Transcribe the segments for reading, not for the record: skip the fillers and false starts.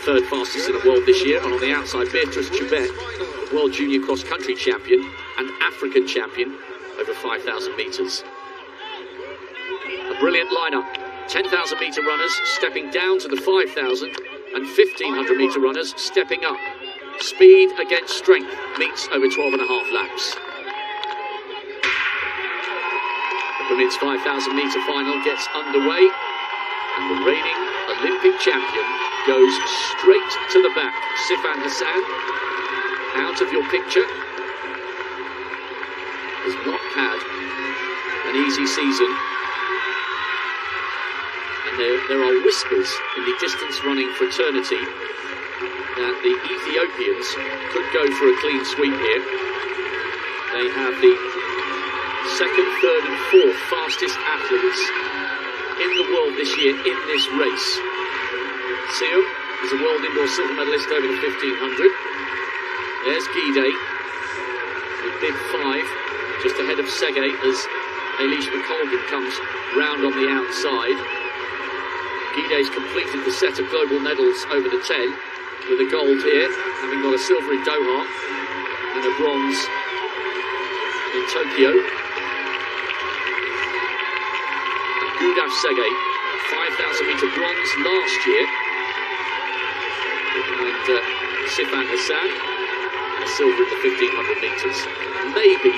third fastest in the world this year. And on the outside, Beatrice Chubet, World Junior Cross Country Champion and African Champion over 5,000 metres. A brilliant lineup. 10,000 metre runners stepping down to the 5,000 and 1,500 metre runners stepping up. Speed against strength meets over 12.5 laps. The women's 5,000 metre final gets underway, and the reigning Olympic champion goes straight to the back. Sifan Hassan, out of your picture, has not had an easy season. And there are whispers in the distance running fraternity that the Ethiopians could go for a clean sweep here. They have the second, third and fourth fastest athletes in the world this year in this race. Seo is a world indoor silver medalist over the 1,500. There's Gide with bid 5, just ahead of Sege as Eilish McColgan comes round on the outside. Gide's completed the set of global medals over the 10 with a gold here, having got a silver in Doha and a bronze in Tokyo. And Gudaf Sege, 5,000 metre bronze last year, and Sifan Hassan, a silver in the 1,500 metres. Maybe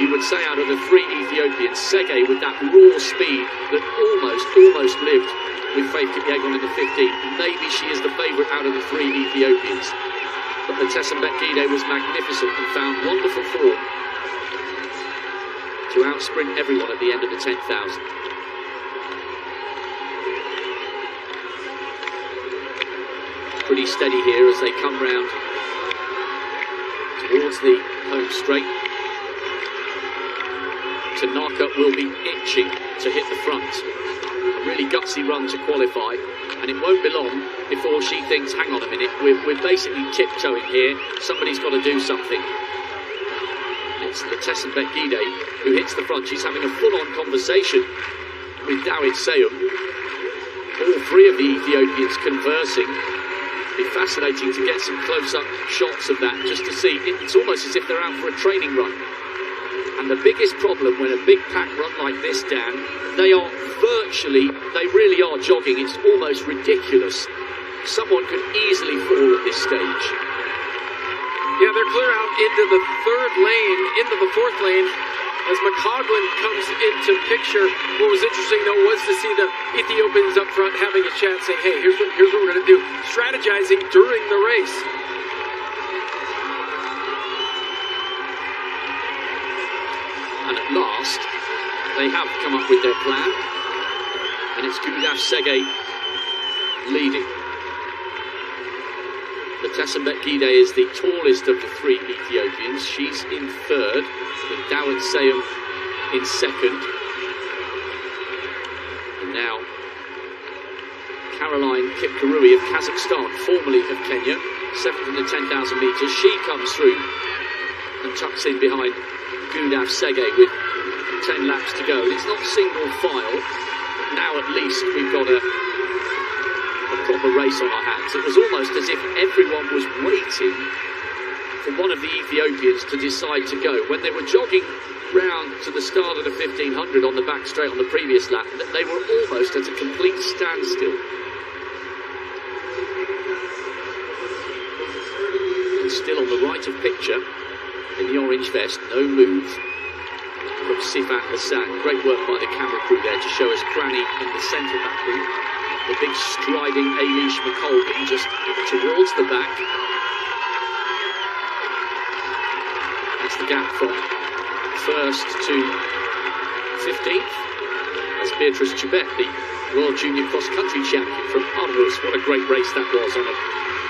you would say out of the 3 Ethiopians, Sege with that raw speed that almost lived with Faith Kipyegon in the 15. Maybe she is the favourite out of the 3 Ethiopians. But the Tesembet Gide was magnificent and found wonderful form to outsprint everyone at the end of the 10,000. Pretty steady here as they come round towards the home straight. Tanaka will be itching to hit the front. A really gutsy run to qualify, and it won't be long before she thinks, hang on a minute, we're basically tiptoeing here, somebody's got to do something. It's Letesembet Gide who hits the front. She's having a full-on conversation with Dawit Seyum. All 3 of the Ethiopians conversing. It'd be fascinating to get some close-up shots of that, just to see. It's almost as if they're out for a training run. And the biggest problem when a big pack run like this, Dan, they really are jogging. It's almost ridiculous. Someone could easily fall at this stage. Yeah, they're clear out into the 3rd lane, into the 4th lane, as McCoglin comes into picture. What was interesting, though, was to see the Ethiopians up front having a chat, saying, hey, here's what we're going to do, strategizing during the race. And at last, they have come up with their plan, and it's Gudaf Sege leading. Letesembet Gide is the tallest of the 3 Ethiopians. She's in 3rd, with Dawit Seyum in 2nd. And now, Caroline Kipkurui of Kazakhstan, formerly of Kenya, 7th in the 10,000 metres. She comes through and tucks in behind Gudaf Sege with 10 laps to go. It's not single file. Now at least we've got a proper race on our hands. It was almost as if everyone was waiting for one of the Ethiopians to decide to go. When they were jogging round to the start of the 1,500 on the back straight on the previous lap, they were almost at a complete standstill. And still on the right of picture, in the orange vest, no move from Sifan Hassan. Great work by the camera crew there to show us Cranny in the centre back group. The big striding Eilish McColgan just towards the back. That's the gap from 1st to 15th. That's Beatrice Chubet, the World Junior Cross Country Champion from Aarhus. What a great race that was on a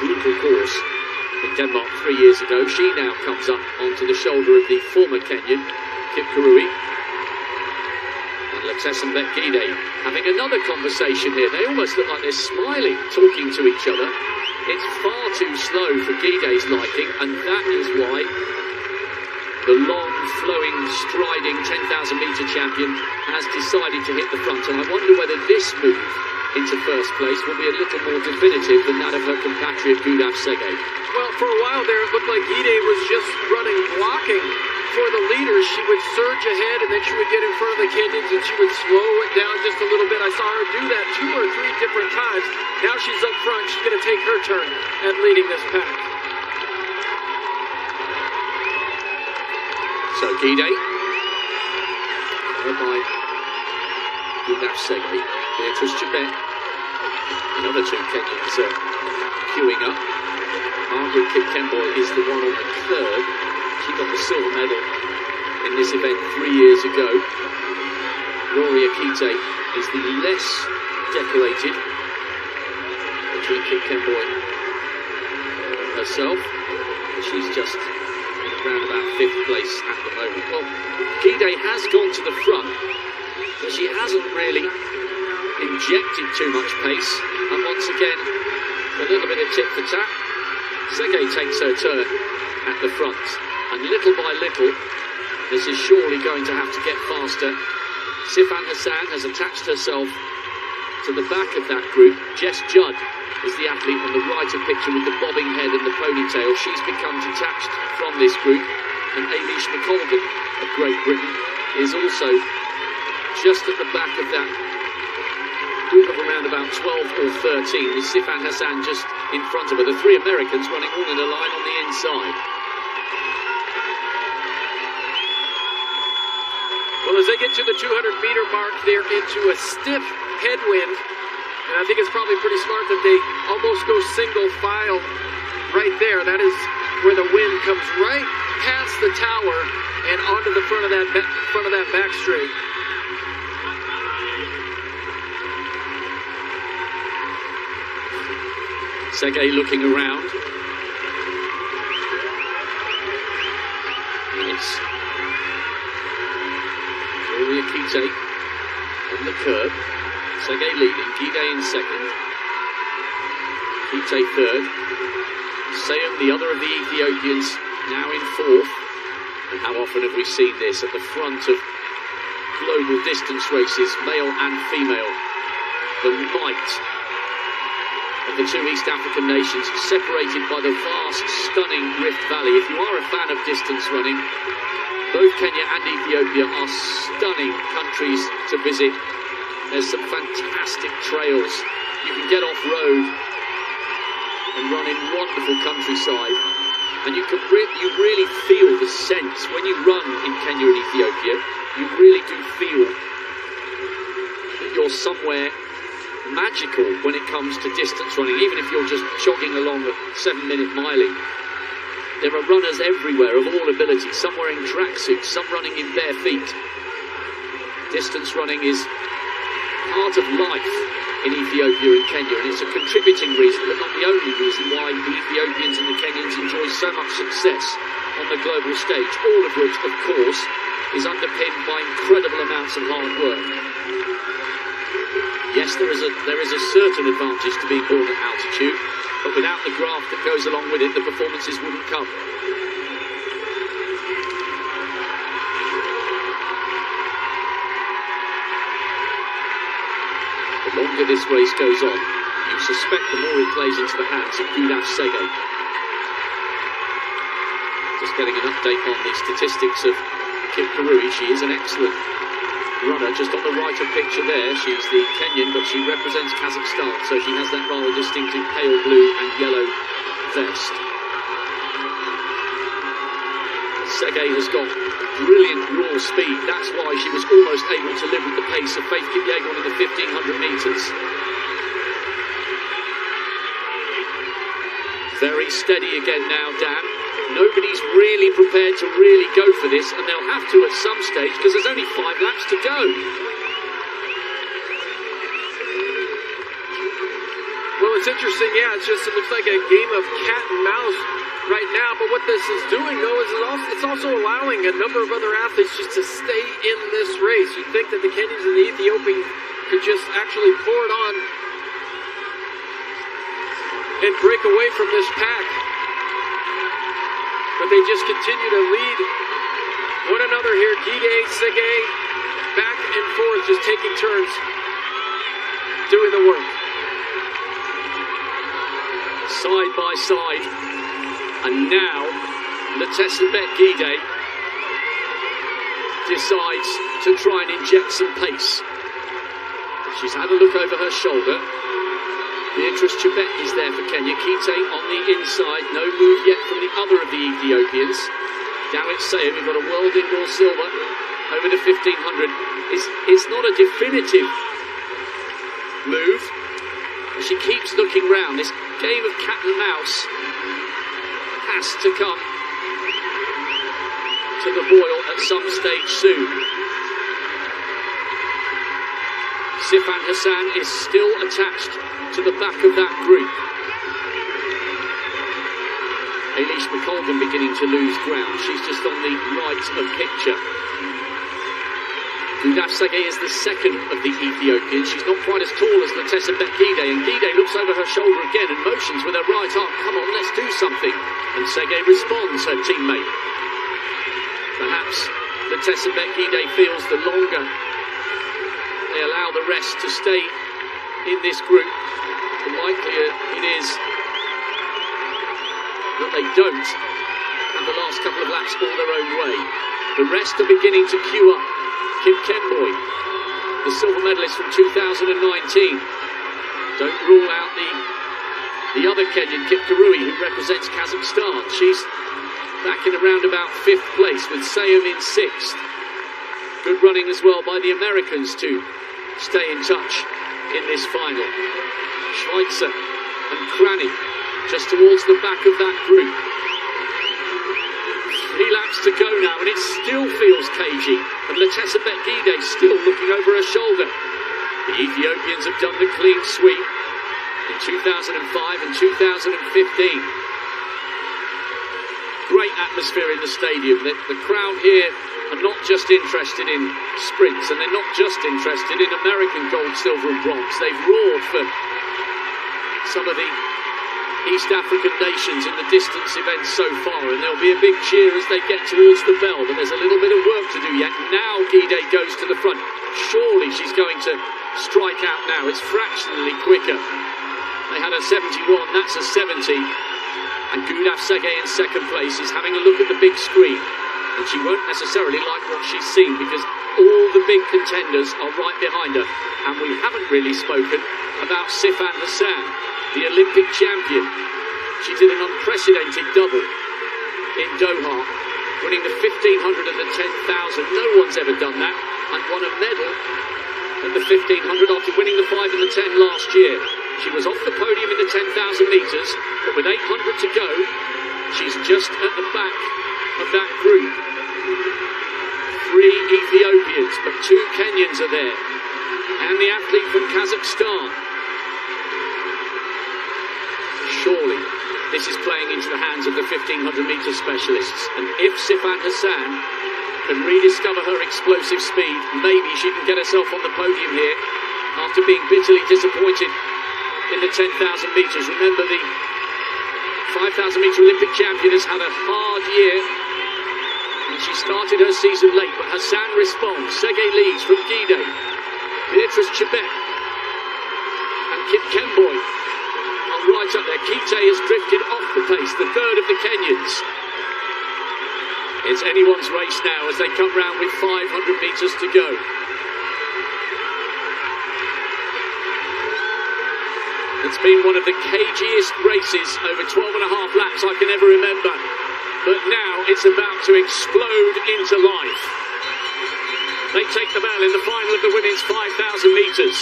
brutal course in Denmark 3 years ago. She now comes up onto the shoulder of the former Kenyan, Kipkurui. And Letesembet Gide having another conversation here. They almost look like they're smiling, talking to each other. It's far too slow for Gide's liking, and that is why the long, flowing, striding 10,000 metre champion has decided to hit the front. And I wonder whether this move into first place will be a little more definitive than that of her compatriot Gudaf Sege. Well, for a while there, it looked like Gide was just running, blocking for the leaders. She would surge ahead, and then she would get in front of the Kenyans, and she would slow it down just a little bit. I saw her do that 2 or 3 different times. Now she's up front. She's going to take her turn at leading this pack. So Gide, followed by Gudaf Sege, Beatrice Chebet, the other 2 Kenyans queuing up. Margaret Kipkemboi is the one on the curb. She got the silver medal in this event 3 years ago. Rory Akite is the less decorated between Kipkemboi and herself. She's just in around about 5th place at the moment. Well, Gide has gone to the front, but she hasn't really injected too much pace. And once again, a little bit of tit for tat. Sege takes her turn at the front, and little by little, this is surely going to have to get faster. Sifan Hassan has attached herself to the back of that group. Jess Judd is the athlete on the right of picture with the bobbing head and the ponytail. She's become detached from this group, and Avish McColgan of Great Britain is also just at the back of that group of around about 12 or 13, with Sifan Hassan just in front of her. The 3 Americans running all in a line on the inside. Well, as they get to the 200-meter mark, they're into a stiff headwind, and I think it's probably pretty smart that they almost go single file right there. That is where the wind comes right past the tower and onto the front of that back straight. Sege looking around. It's Rory Akite on the curb. Sege leading, Gide in second. Akite third. Seum, the other of the Ethiopians, now in 4th. And how often have we seen this at the front of global distance races, male and female? The might of the 2 East African nations, separated by the vast, stunning Rift Valley. If you are a fan of distance running, both Kenya and Ethiopia are stunning countries to visit. There's some fantastic trails. You can get off-road and run in wonderful countryside. And you really feel the sense when you run in Kenya and Ethiopia. You really do feel that you're somewhere magical when it comes to distance running, even if you're just jogging along at 7-minute miling. There are runners everywhere of all abilities, some wearing tracksuits, some running in bare feet. Distance running is part of life in Ethiopia and Kenya, and it's a contributing reason, but not the only reason, why the Ethiopians and the Kenyans enjoy so much success on the global stage, all of which, of course, is underpinned by incredible amounts of hard work. Yes, there is a certain advantage to being born at altitude, but without the graft that goes along with it, the performances wouldn't come. The longer this race goes on, you suspect the more it plays into the hands of Gudaf Sege. Just getting an update on the statistics of Kip Karui. She is an excellent runner, just on the right of picture there. She's the Kenyan, but she represents Kazakhstan, so she has that rather distinctive pale blue and yellow vest. Sege has got brilliant raw speed. That's why she was almost able to live with the pace of Faith Kipyegon in the 1500 metres. Very steady again now, Dan. Nobody's really prepared to really go for this, and they'll have to at some stage because there's only 5 laps to go. Well, it's interesting, yeah, it looks like a game of cat and mouse right now, but what this is doing, though, is it's also allowing a number of other athletes just to stay in this race. You'd think that the Kenyans and the Ethiopians could just actually pour it on and break away from this pack. But they just continue to lead one another here. Gide, Sege, back and forth, just taking turns doing the work. Side by side. And now, Latessa Gide decides to try and inject some pace. She's had a look over her shoulder. Beatrice Chebet is there for Kenya. Kite on the inside. No move yet from the other of the Ethiopians. Dawit Sayum, we've got a world indoor silver over the 1500. It's not a definitive move. She keeps looking round. This game of cat and mouse has to come to the boil at some stage soon. Sifan Hassan is still attached to the back of that group. Eilish McColgan beginning to lose ground. She's just on the right of picture. Gudaf Sage is the second of the Ethiopians. She's not quite as tall as Latessa Gide, and Gide looks over her shoulder again and motions with her right arm. Come on, let's do something. And Sage responds, her teammate. Perhaps Latessa Gide feels the longer they allow the rest to stay in this group, the likelier it is that they don't have the last couple of laps all their own way. The rest are beginning to queue up. Kip Kemboy, the silver medalist from 2019. Don't rule out the other Kenyan, Kip Kirui, who represents Kazakhstan. She's back in around about 5th place with Sayum in 6th. Good running as well by the Americans to stay in touch in this final. Schweitzer and Cranney just towards the back of that group. 3 laps to go now, and it still feels cagey. And Latessa Gide still looking over her shoulder. The Ethiopians have done the clean sweep in 2005 and 2015. Great atmosphere in the stadium. The crowd here are not just interested in sprints, and they're not just interested in American gold, silver and bronze. They've roared for some of the East African nations in the distance events so far, and there'll be a big cheer as they get towards the bell, but there's a little bit of work to do yet. Now Gide goes to the front. Surely she's going to strike out now. It's fractionally quicker. They had a 71, that's a 70. And Gudaf Sage in 2nd place is having a look at the big screen, and she won't necessarily like what she's seen because all the big contenders are right behind her. And we haven't really spoken about Sifan Hassan, the Olympic champion. She did an unprecedented double in Doha, winning the 1500 and the 10,000. No one's ever done that, and won a medal at the 1500 after winning the 5 and the 10 last year. She was off the podium in the 10,000 metres, but with 800 to go, she's just at the back of that group. 3 Ethiopians, but 2 Kenyans are there, and the athlete from Kazakhstan. Surely this is playing into the hands of the 1500-metre specialists, and if Sifan Hassan can rediscover her explosive speed, maybe she can get herself on the podium here after being bitterly disappointed in the 10,000 metres. Remember, the 5,000-metre Olympic champion has had a hard year, and she started her season late, but Hassan responds. Sege leads from Gide, Beatrice Chebet and Kip Kemboy right up there. Kite has drifted off the pace, the 3rd of the Kenyans. It's anyone's race now as they come round with 500 metres to go. It's been one of the cagiest races over 12 and a half laps I can ever remember, but now it's about to explode into life. They take the bell in the final of the women's 5,000 metres.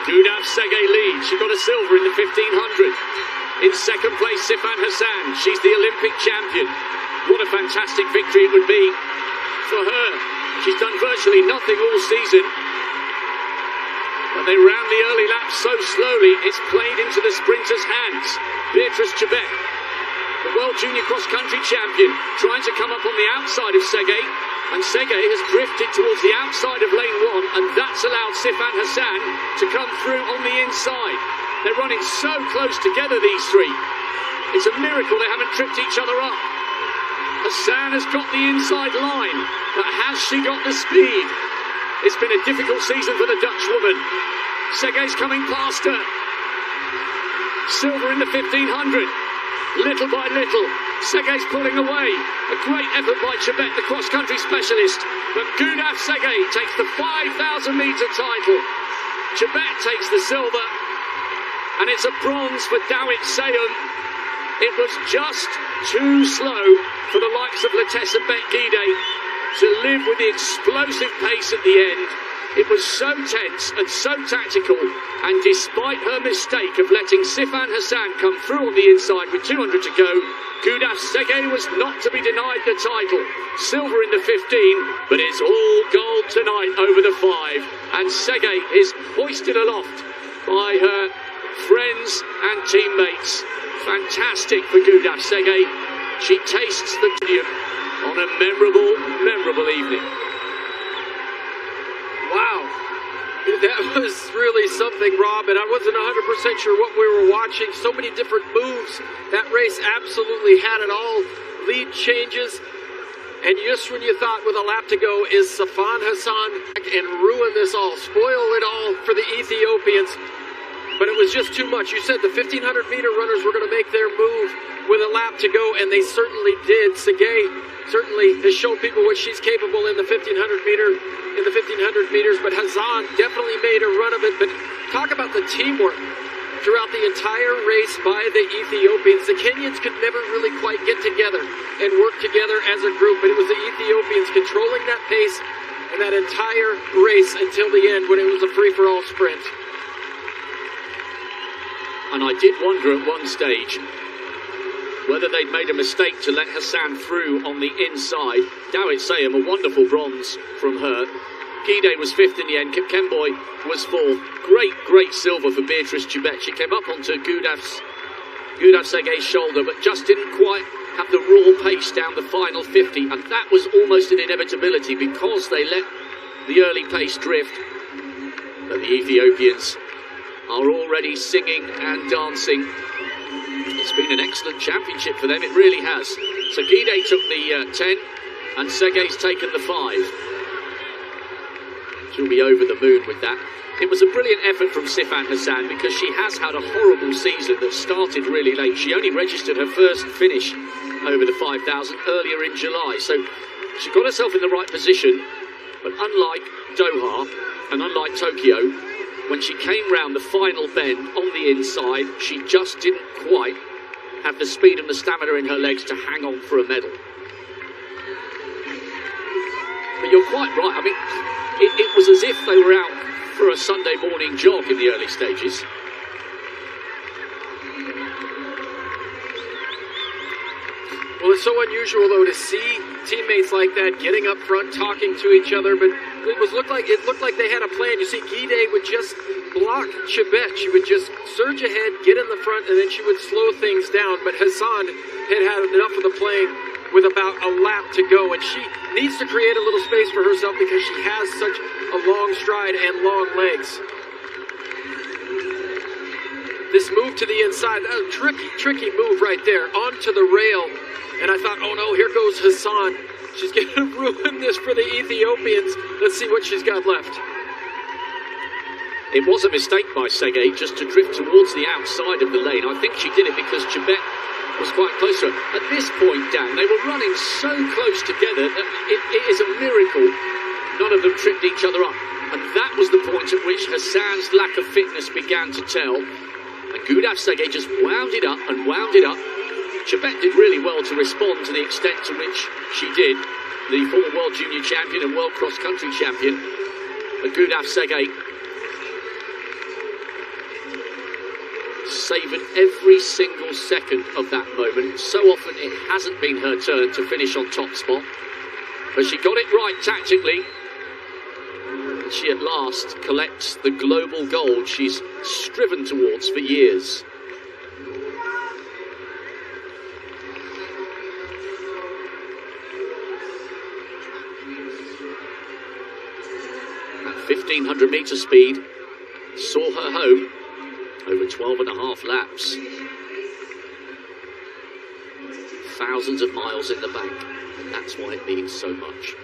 Gudaf Sage leads. She got a silver in the 1500. In 2nd place, Sifan Hassan. She's the Olympic champion. What a fantastic victory it would be for her. She's done virtually nothing all season, but they ran the early laps so slowly it's played into the sprinters' hands. Beatrice Chebet, the World Junior Cross Country champion, trying to come up on the outside of Sege, and Sege has drifted towards the outside of lane 1, and that's allowed Sifan Hassan to come through on the inside. They're running so close together, these 3. It's a miracle they haven't tripped each other up. Hassan has got the inside line, but has she got the speed? It's been a difficult season for the Dutch woman. Segei's coming past her. Silver in the 1500. Little by little, Segei's pulling away. A great effort by Chebet, the cross-country specialist. But Gudaf Segei takes the 5,000-metre title. Chebet takes the silver. And it's a bronze for Dawit Seyum. It was just too slow for the likes of Latessa Bet-Gide to live with the explosive pace at the end. It was so tense and so tactical, and despite her mistake of letting Sifan Hassan come through on the inside with 200 to go, Gudaf Segei was not to be denied the title. Silver in the 15, but it's all gold tonight over the 5, and Segei is hoisted aloft by her friends and teammates. Fantastic for Gudaf Segei. She tastes the podium on a memorable evening. Wow, that was really something, Rob, and I wasn't 100% sure what we were watching. So many different moves. That race absolutely had it all. Lead changes, and just when you thought with a lap to go, is Sifan Hassan and ruin this all, spoil it all for the Ethiopians? But it was just too much. You said the 1500-meter runners were going to make their move with a lap to go, and they certainly did. Segei certainly has shown people what she's capable in the 1500 meters, but Hassan definitely made a run of it. But talk about the teamwork throughout the entire race by the Ethiopians. The Kenyans could never really quite get together and work together as a group, but it was the Ethiopians controlling that pace and that entire race until the end when it was a free-for-all sprint. And I did wonder at one stage whether they'd made a mistake to let Hassan through on the inside. Dawit Seyum, a wonderful bronze from her. Gide was 5th in the end. Kipkemboi was 4th. Great silver for Beatrice Chebet. She came up onto Gudaf Segei's shoulder, but just didn't quite have the raw pace down the final 50. And that was almost an inevitability because they let the early pace drift. But the Ethiopians are already singing and dancing. It's been an excellent championship for them, it really has. So Gide took the 10, and Segei's taken the 5. She'll be over the moon with that. It was a brilliant effort from Sifan Hassan because she has had a horrible season that started really late. She only registered her first finish over the 5,000 earlier in July, so she got herself in the right position. But unlike Doha and unlike Tokyo, when she came round the final bend on the inside, she just didn't quite have the speed and the stamina in her legs to hang on for a medal. But you're quite right. I mean, it was as if they were out for a Sunday morning jog in the early stages. Well, it's so unusual, though, to see teammates like that getting up front, talking to each other, but it looked like they had a plan. You see, Gide would just block Chebet. She would just surge ahead, get in the front, and then she would slow things down. But Hassan had had enough of the playing with about a lap to go, and she needs to create a little space for herself because she has such a long stride and long legs. This move to the inside, that was a tricky move right there, onto the rail. And I thought, oh no, here goes Hassan. She's going to ruin this for the Ethiopians. Let's see what she's got left. It was a mistake by Segei just to drift towards the outside of the lane. I think she did it because Chebet was quite close to her. At this point, Dan, they were running so close together that it is a miracle none of them tripped each other up. And that was the point at which Hassan's lack of fitness began to tell. And Gudaf Segei just wound it up and wound it up. Chebet did really well to respond to the extent to which she did. The former World Junior Champion and World Cross Country Champion. But Gudaf Segei savoured every single second of that moment. So often it hasn't been her turn to finish on top spot. But she got it right tactically. And she at last collects the global gold she's striven towards for years. At 1500 metre speed, saw her home over 12.5 laps. Thousands of miles in the bank. That's why it means so much.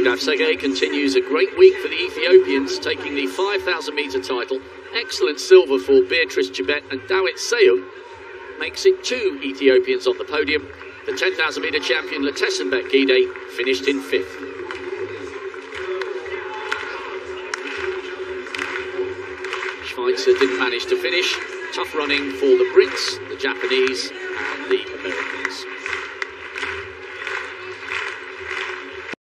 Davsege continues a great week for the Ethiopians, taking the 5,000 metre title. Excellent silver for Beatrice Chebet, and Dawit Seyum makes it 2 Ethiopians on the podium. The 10,000 metre champion Letesenbet Gide finished in 5th. Schweitzer didn't manage to finish. Tough running for the Brits, the Japanese and the Americans.